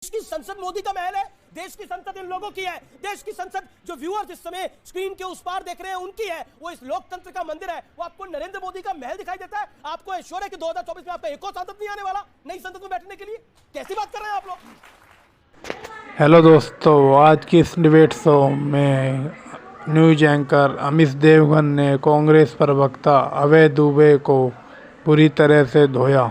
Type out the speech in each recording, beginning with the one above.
देश की संसद मोदी का महल है, देश की संसद इन लोगों की है, देश की संसद जो व्यूअर्स इस समय स्क्रीन के उस पार देख रहे हैं उनकी है, वो इस लोकतंत्र का मंदिर है। वो आपको नरेंद्र मोदी का महल दिखाई देता है, आपको एश्योर है कि 2024 में आपका एक और सांसद नहीं आने वाला नई संसद में बैठने के लिए। कैसी बात कर रहे हैं आप लोग। हेलो दोस्तों, आज की इस डिबेट शो में न्यूज एंकर अमित देवगन ने कांग्रेस प्रवक्ता अभय दुबे को पूरी तरह से धोया।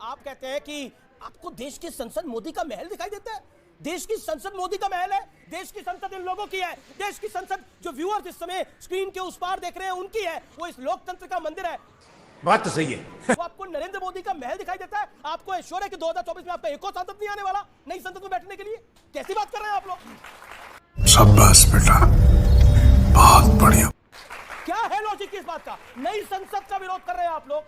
आप कहते हैं कि आपको देश की संसद मोदी का महल दिखाई देता है, देश की संसद मोदी का महल है, देश की संसद इन लोगों की है, देश की संसद जो व्यूअर्स इस समय स्क्रीन के उस पार देख रहे हैं उनकी है, वो इस लोकतंत्र का मंदिर है। बात तो सही है। वो आपको नरेंद्र मोदी का महल दिखाई देता है, आपको एश्योर है कि 2024 में आपका एक और सांसद नहीं आने वाला नई संसद में बैठने के लिए। कैसी बात कर रहे हैं आप लोग। शाबाश बेटा, बहुत बढ़िया। क्या है लॉजिक इस बात का, नई संसद का विरोध कर रहे हैं आप लोग।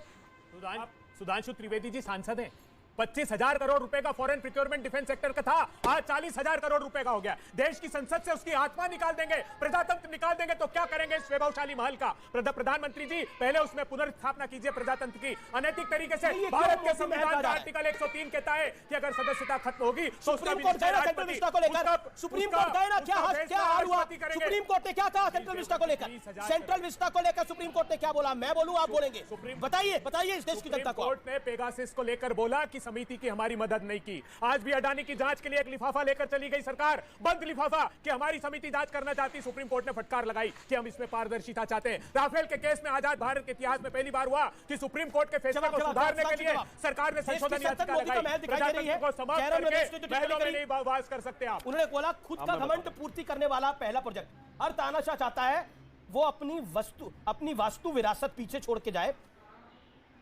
सुधांशु त्रिवेदी जी सांसद हैं। 25,000 करोड़ रुपए का फॉरेन प्रोक्योरमेंट डिफेंस सेक्टर का था, आज 40,000 करोड़ रुपए का हो गया। देश की संसद से उसकी आत्मा निकाल देंगे, प्रजातंत्र निकाल देंगे तो क्या करेंगे इस वैभवशाली महल का। प्रधानमंत्री जी पहले उसमें पुनर्स्थापना कीजिए प्रजातंत्र की अनैतिक तरीके से। भारत के संविधान का आर्टिकल 103 कहता है कि अगर सदस्यता खत्म होगी तो सुप्रीम कोर्ट गया सेंट्रल विस्टा को लेकर, सुप्रीम कोर्ट गया ना, क्या हाल हुआ। सुप्रीम कोर्ट ने क्या कहा सेंट्रल विस्टा को लेकर, सेंट्रल विस्टा को लेकर सुप्रीम कोर्ट ने क्या बोला, मैं बोलूं आप बोलेंगे। बताइए इस देश की जनता को। कोर्ट ने पेगासिस को लेकर बोला कि समिति की हमारी मदद नहीं की। आज भी अडानी की जांच के लिए एक लिफाफा लेकर चली गई सरकार, बंद लिफाफा कि हमारी समिति जांच करना चाहती। सुप्रीम कोर्ट ने फटकार लगाई कि हम इसमें पारदर्शिता चाहते हैं। राफेल के केस में आजाद भारत के इतिहास में पहली बार हुआ कि सुप्रीम कोर्ट के फैसले को सुधारने के लिए सरकार ने संशोधन याचिका लगाई। प्रजातंत्र को समाप्त करके महलों में नहीं वास कर सकते आप। उन्होंने बोला खुद का घमंड पूर्ति करने वाला पहला प्रोजेक्ट। हर तानाशाह चाहता है वो अपनी वास्तु विरासत पीछे छोड़ के जाए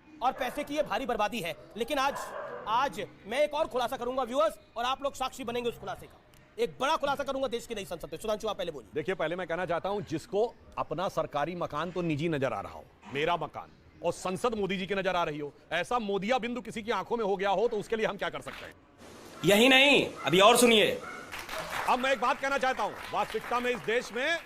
और पैसे की ये भारी बर्बादी है। लेकिन आज मैं एक और खुलासा करूंगा व्यूअर्स, और आप लोग साक्षी बनेंगे उस खुलासे का। एक बड़ा खुलासा करूंगा देश की नई संसद पे। सुधांशु आप पहले बोलिए। देखिए, पहले मैं कहना चाहता हूं, जिसको अपना सरकारी मकान तो निजी नजर आ रहा हो, मेरा मकान, और संसद मोदी जी की नजर आ रही हो, ऐसा मोदिया बिंदु किसी की आंखों में हो गया हो, तो उसके लिए हम क्या कर सकते हैं। यही नहीं, अभी और सुनिए। अब मैं एक बात कहना चाहता हूं, वास्तविकता में इस देश में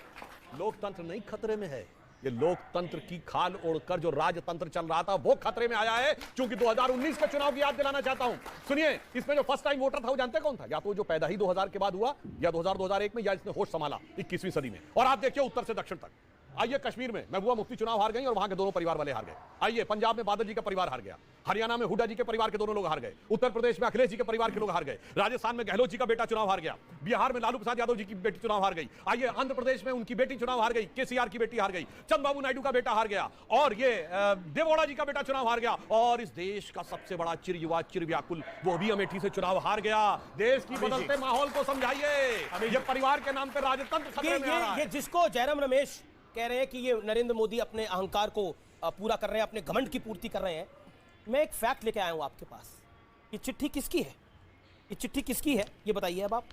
लोकतंत्र नहीं खतरे में है। ये लोकतंत्र की खाल ओढ़कर जो राजतंत्र चल रहा था वो खतरे में आया है। क्योंकि 2019 के चुनाव की याद दिलाना चाहता हूं। सुनिए, इसमें जो फर्स्ट टाइम वोटर था वो जानते कौन था? या तो जो पैदा ही 2000 के बाद हुआ, या 2000-2001 में, या इसने होश संभाला 21वीं सदी में। और आप देखिए उत्तर से दक्षिण तक। आइए कश्मीर में महबूबा मुफ्ती चुनाव हार गई और वहां के दोनों परिवार वाले हार गए। आइए पंजाब में बादल जी का परिवार हार गया, हरियाणा में हुड्डा जी के परिवार के दोनों लोग हार गए, उत्तर प्रदेश में अखिलेश जी के परिवार के लोग हार गए, राजस्थान में गहलोत जी का बेटा चुनाव हार गया, बिहार में लालू प्रसाद यादव जी की बेटी चुनाव हार गई। आइए आंध्र प्रदेश में उनकी बेटी चुनाव हार गई, केसीआर की बेटी हार गई, चंद्रबाबू नायडू का बेटा हार गया, और ये देवगौड़ा जी का बेटा चुनाव हार गया, और इस देश का सबसे बड़ा चिर युवा चिर व्याकुल वो भी अमेठी से चुनाव हार गया। देश की बदलते माहौल को समझाइए। ये परिवार के नाम पर राजतंत्र खतरे में आ रहा है। ये जिसको जयराम रमेश कह रहे हैं कि ये नरेंद्र मोदी अपने अहंकार को पूरा कर रहे हैं, अपने घमंड की पूर्ति कर रहे हैं, मैं एक फैक्ट लेके आया हूं आपके पास। ये चिट्ठी किसकी है? ये चिट्ठी किसकी है ये बताइए अब आप।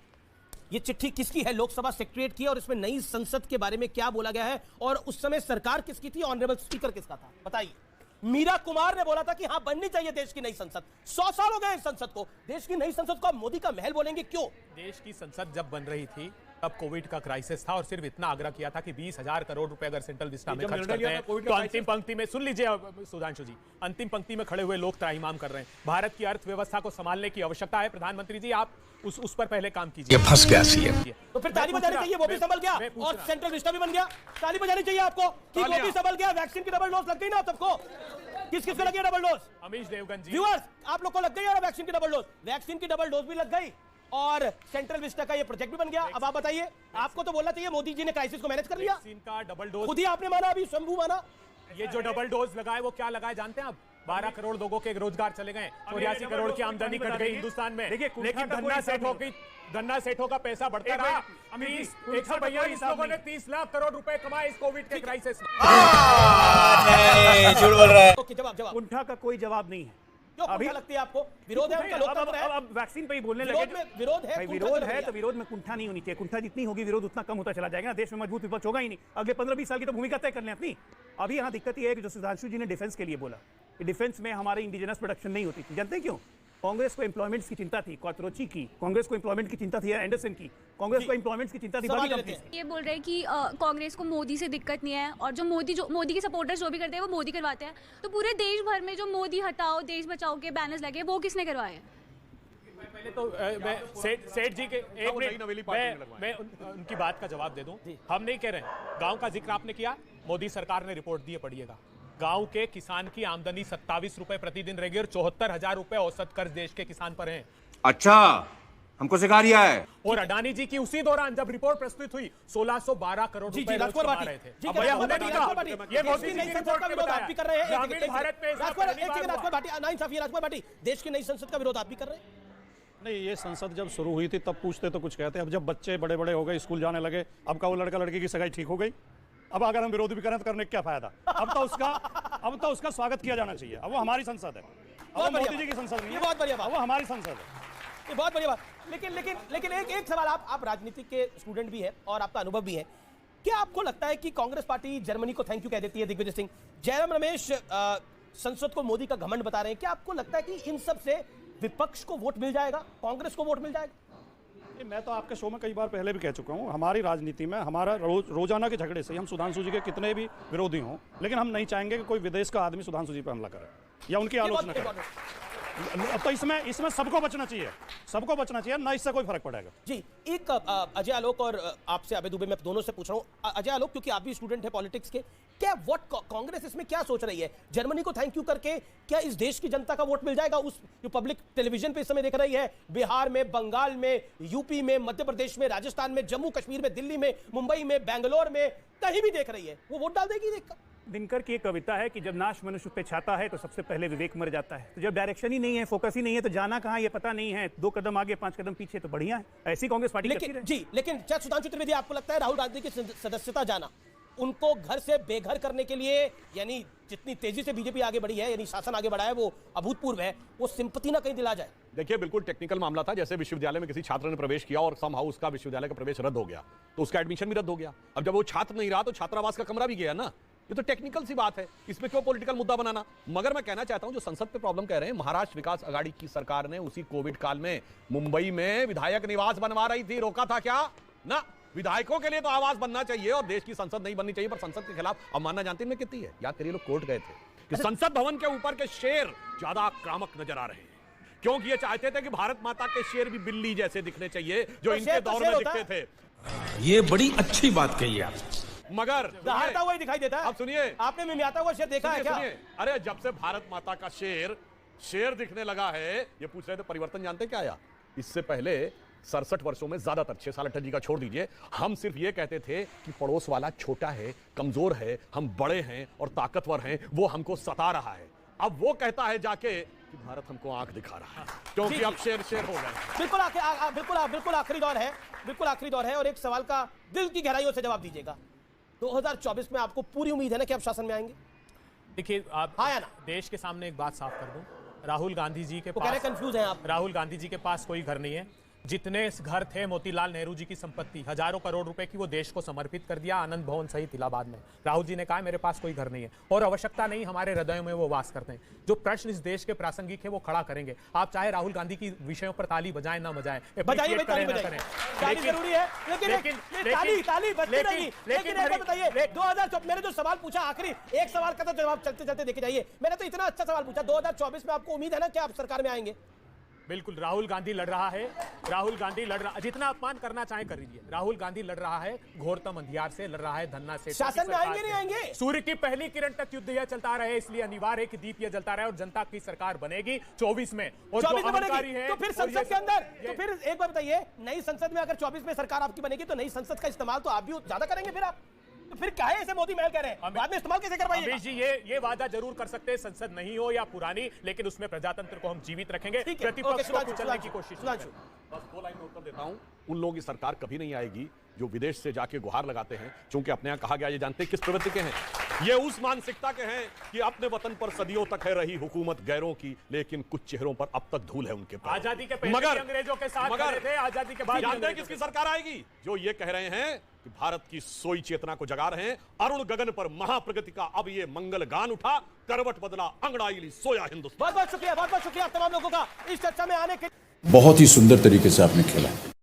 ये चिट्ठी किसकी है? लोकसभा सेक्रेटरीट की, और इसमें नई संसद के बारे में क्या बोला गया है, और उस समय सरकार किसकी थी, ऑनरेबल स्पीकर किसका था, बताइए। मीरा कुमार ने बोला था कि हाँ बननी चाहिए देश की नई संसद। 100 साल हो गए इस संसद को। देश की नई संसद को आप मोदी का महल बोलेंगे, क्यों? देश की संसद जब बन रही थी तब कोविड का क्राइसिस था, और सिर्फ इतना आग्रह किया था कि 20,000 करोड़ रुपए अगर सेंट्रल विस्टा में खर्च करते हैं तो अंतिम पंक्ति में, सुन लीजिए सुधांशु जी, अंतिम पंक्ति में खड़े हुए लोग त्राहिमाम कर रहे हैं। भारत की अर्थव्यवस्था को संभालने की आवश्यकता है। प्रधानमंत्री जी आप उस पर पहले काम कीजिए। फंस गया सीएम। तो फिर ताली बजानी चाहिए, वो भी संभल गया और सेंट्रल विस्टा भी बन गया। ताली बजानी चाहिए आपको कि वो भी संभल गया। वैक्सीन की डबल डोज लग गई ना सबको। किस किस को लगी डबल डोज? अमीश देवगन जी, व्यूअर्स आप लोग को लग गई वैक्सीन की डबल डोज। वैक्सीन की डबल डोज भी लग गई और सेंट्रल विस्टा का ये प्रोजेक्ट भी बन गया। अब आप बताइए, आपको तो बोलना चाहिए मोदी जी ने क्राइसिस को मैनेज कर लिया। वैक्सीन का डबल डोज खुद ही आपने माना, अभी शंभू माना। ये जो डबल डोज लगाए वो क्या लगाए जानते हैं आप? 12 करोड़ लोगों के रोजगार चले गए, 84 करोड़ की आमदनी घट गई हिंदुस्तान में। लेकिन धन्ना सेठों का पैसा बढ़ता रहा। 142 लोगों ने 30 लाख करोड़ रुपए कमाए इस कोविड के क्राइसिस में। झूठ बोल रहा है। जवाब कुंठा का कोई जवाब नहीं है। क्यों कुंठा लगती है आपको? विरोध है उनका, लोकतंत्र है। अब वैक्सीन पे ही बोलने लगे। विरोध है, विरोध है तो विरोध में कुंठा नहीं होनी चाहिए। कुंठा जितनी होगी विरोध उतना कम होता चला जाएगा। देश में मजबूत विपक्ष होगा ही नहीं। अगले 15-20 साल की तो भूमिका तय कर लें अपनी। अभी यहाँ दिक्कत ये है कि जो सुधांशु जी ने डिफेंस के लिए बोला, डिफेंस में हमारे इंडिजिनस प्रोडक्शन नहीं होती थी। जानते हैं क्यों? कांग्रेस को एम्प्लॉयमेंट्स की चिंता थी, क्वात्रोची की, कांग्रेस को एम्प्लॉयमेंट की चिंता थी एंडरसन की, कांग्रेस को एम्प्लॉयमेंट्स की चिंता थी बाकी कंपनीज की। ये बोल रहे हैं कि कांग्रेस को मोदी से दिक्कत नहीं है, और जो मोदी के सपोर्टर्स जो भी करते हैं वो मोदी करवाते हैं। तो पूरे देश भर में जो मोदी हटाओ देश बचाओ के बैनर्स लगे वो किसने करवाए हैं? पहले तो सेठ जी के एक वो नई नवेली पार्टी में लगवाएं। मैं उनकी बात का जवाब दे दूं। हम नहीं कह रहे हैं, गांव का जिक्र आपने किया, मोदी सरकार ने रिपोर्ट दी है, पढ़िएगा। गांव के किसान की आमदनी 27 रुपए प्रतिदिन रहेगी और 74,000 रुपए औसत कर्ज देश के किसान पर है। अच्छा, हमको सिखा रिया है। और अडानी जी की उसी दौरान जब रिपोर्ट प्रस्तुत हुई 1612 करोड़ जी रुपए जी रोज राजकुमार कमा भाटी रहे थे। जी अब कह रहे हैं, हमने राजकुमार नहीं भाटी, कहा। राजकुमार ये भाटी, मोदी देश जी की की नई संसद रिपोर्ट का में विरोध बताया। आप भी कर रहे हैं। ग्रामीण भारत में राजकुमार राजकुमार भाटी, देश की नई संसद का विरोध आप भी कर रहे हैं। नहीं, ये संसद जब शुरू हुई थी तब पूछते तो कुछ कहते, अब जब बच्चे बड़े बड़े हो गए, स्कूल जाने लगे, अब का वो लड़का लड़की की सगाई ठीक हो गई, अब अगर हम विरोध भी करें तो करने का क्या फायदा? अब तो उसका स्वागत किया जाना चाहिए। अब वो हमारी संसद है, अब वो मोदी जी की संसद नहीं है, बहुत बढ़िया बात, अब वो हमारी संसद है। ये बहुत बढ़िया बात। लेकिन एक सवाल, आप राजनीति के स्टूडेंट भी हैं और आपका अनुभव भी है। क्या आपको लगता है कि कांग्रेस पार्टी जर्मनी को थैंक यू कह देती है? दिग्विजय सिंह, जयराम रमेश संसद को मोदी का घमंड बता रहे हैं। क्या आपको लगता है कि इन सब से विपक्ष को वोट मिल जाएगा, कांग्रेस को वोट मिल जाएगा? मैं तो आपके शो में कई बार पहले भी कह चुका हूँ, हमारी राजनीति में हमारा रोजाना के झगड़े से हम सुधांशु जी के कितने भी विरोधी हों, लेकिन हम नहीं चाहेंगे कि कोई विदेश का आदमी सुधांशु जी पर हमला करे या उनकी आलोचना करे। तो इसमें सबको बचना चाहिए, ना इससे कोई फर्क पड़ेगा। जी, एक अजय आलोक और आपसे अभय दुबे, मैं दोनों से पूछ रहा हूँ। अजय आलोक, क्योंकि आप भी स्टूडेंट है पॉलिटिक्स के, क्या कांग्रेस इसमें क्या सोच रही है? जर्मनी को थैंक यू करके क्या इस देश की जनता का वोट मिल जाएगा? उस जो पब्लिक टेलीविजन पे इस समय देख रही है, बिहार में, बंगाल में, यूपी में, मध्य प्रदेश में, राजस्थान में, जम्मू कश्मीर में, दिल्ली में, मुंबई में, बैंगलोर में, कहीं भी देख रही है, वो वोट डाल देगी देखकर? दिनकर की एक कविता है कि जब नाश मनुष्य पे छाता है तो सबसे पहले विवेक मर जाता है। तो जब डायरेक्शन ही नहीं है, फोकस ही नहीं है, तो जाना कहाँ ये पता नहीं है, 2 कदम आगे 5 कदम पीछे, तो बढ़िया है। ऐसी कांग्रेस पार्टी करती रहे। लेकिन क्या सुधांशु त्रिवेदी, आपको लगता है राहुल गांधी की सदस्यता जाना उनको घर से बेघर करने के लिए, यानी जितनी तेजी से बीजेपी आगे बढ़ी है, यानी शासन आगे बढ़ा है, वो अभूतपूर्व है, वो सिंपैथी ना कहीं दिला जाए? देखिए, बिल्कुल टेक्निकल मामला था। जैसे विश्वविद्यालय में किसी छात्र ने प्रवेश किया और समहाउ उसका विश्वविद्यालय का प्रवेश रद्द हो गया, तो उसका एडमिशन भी रद्द हो गया। अब जब वो छात्र नहीं रहा तो छात्रावास का कमरा भी गया ना। ये तो टेक्निकल सी बात है, इसमें क्यों पॉलिटिकल मुद्दा बनाना? मगर मैं कहना चाहता हूं, जो संसद पे प्रॉब्लम कह रहे हैं, महाराष्ट्र विकास आघाड़ी की सरकार ने उसी कोविड काल में मुंबई में विधायक निवास बनवा रही थी, रोका था क्या? ना, विधायकों के लिए तो आवास बनना चाहिए और देश की संसद नहीं बननी चाहिए, पर संसद के खिलाफ अवमानना जानते हैं कितनी है? याद करिए, लोग कोर्ट गए थे कि संसद भवन के ऊपर के शेर ज्यादा आक्रामक नजर आ रहे हैं, क्योंकि ये चाहते थे कि भारत माता के शेर भी बिल्ली जैसे दिखने चाहिए, जो इनके दौर में दिखते थे। ये बड़ी अच्छी बात कही आप। मगर दहाड़ता हुआ ही दिखाई देता है। अब सुनिए, आपने मिमियाता हुआ शेर देखा है क्या? अरे जब से भारत माता का शेर दिखने लगा है, ये पूछ रहे थे परिवर्तन जानते क्या आया? इससे पहले 67 वर्षों में ज्यादातर, 6 साल अटल जी का छोड़ दीजिए, हम सिर्फ ये कहते थे कि पड़ोस वाला छोटा है, कमजोर है, हम बड़े हैं और ताकतवर हैं, वो हमको सता रहा है। अब वो कहता है जाके कि भारत हमको आंख दिखा रहा है, क्योंकि अब शेर हो गए। बिल्कुल आखिरी दौर है और एक सवाल का दिल की गहराइयों से जवाब दीजिएगा। 2024 में आपको पूरी उम्मीद है ना कि आप शासन में आएंगे? देखिए, आप हाँ या ना? देश के सामने एक बात साफ कर दूं, राहुल गांधी जी के कह रहे कंफ्यूज हैं आप। राहुल गांधी जी के पास कोई घर नहीं है। जितने घर थे मोतीलाल नेहरू जी की संपत्ति, हजारों करोड़ रुपए की, वो देश को समर्पित कर दिया, आनंद भवन सहित इलाहाबाद में। राहुल जी ने कहा मेरे पास कोई घर नहीं है और आवश्यकता नहीं, हमारे हृदयों में वो वास करते हैं। जो प्रश्न इस देश के प्रासंगिक है वो खड़ा करेंगे। आप चाहे राहुल गांधी की विषयों पर ताली बजाएं ना बजाएं, बजाइए, ताली जरूरी है, लेकिन ताली बजती रहेगी। लेकिन एक बात बताइए, 2024 मैंने जो सवाल पूछा, आखिरी एक सवाल का तो जवाब चलते चलते देखे जाइए। मैंने तो इतना अच्छा सवाल पूछा, 2024 में आपको उम्मीद है ना कि आप सरकार में आएंगे? बिल्कुल, राहुल गांधी लड़ रहा है, जितना अपमान करना चाहे कर लीजिए। राहुल गांधी लड़ रहा है घोरतम अंधियार से, लड़ रहा है धन्ना से। शासन में आएंगे नहीं आएंगे? सूर्य की पहली किरण तक युद्ध यह चलता रहे, इसलिए अनिवार्य है कि दीप यह जलता रहे और जनता की सरकार बनेगी 24 में। और 24 में बनेगी है, तो फिर संसद के अंदर, तो फिर एक बार बताइए, नई संसद में अगर 24 में सरकार आपकी बनेगी तो नई संसद का इस्तेमाल तो आप भी ज्यादा करेंगे फिर आप? तो फिर क्या है ऐसे मोदी महल कह रहे हैं, बाद में इस्तेमाल कैसे करवाइए? अमीश जी, ये वादा जरूर कर सकते हैं, संसद नहीं हो या पुरानी, लेकिन उसमें प्रजातंत्र को हम जीवित रखेंगे, प्रतिपक्ष को कुचलने की कोशिश करेंगे। बस 2 लाइन में उत्तर देता हूं, उन लोगों की सरकार कभी नहीं आएगी जो विदेश से जाके गुहार लगाते हैं, क्योंकि अपने यहाँ कहा गया, ये जानते हैं किस प्रवृत्ति के हैं? ये उस मानसिकता के हैं कि अपने वतन पर सदियों तक है रही हुकूमत गैरों की, लेकिन कुछ चेहरों पर अब तक धूल है उनके पास। आजादी के पहले भी अंग्रेजों के साथ खड़े थे, आजादी के बाद जानते हैं किसकी सरकार आएगी? जो ये कह रहे हैं कि भारत की सोई चेतना को जगा रहे हैं, अरुण गगन पर महाप्रगति का अब ये मंगल गान उठा, करवट बदला अंगड़ाई ली सोया हिंदुस्तान। बहुत बहुत शुक्रिया तमाम लोगों का इस चर्चा में आने के। बहुत ही सुंदर तरीके से आपने खेला।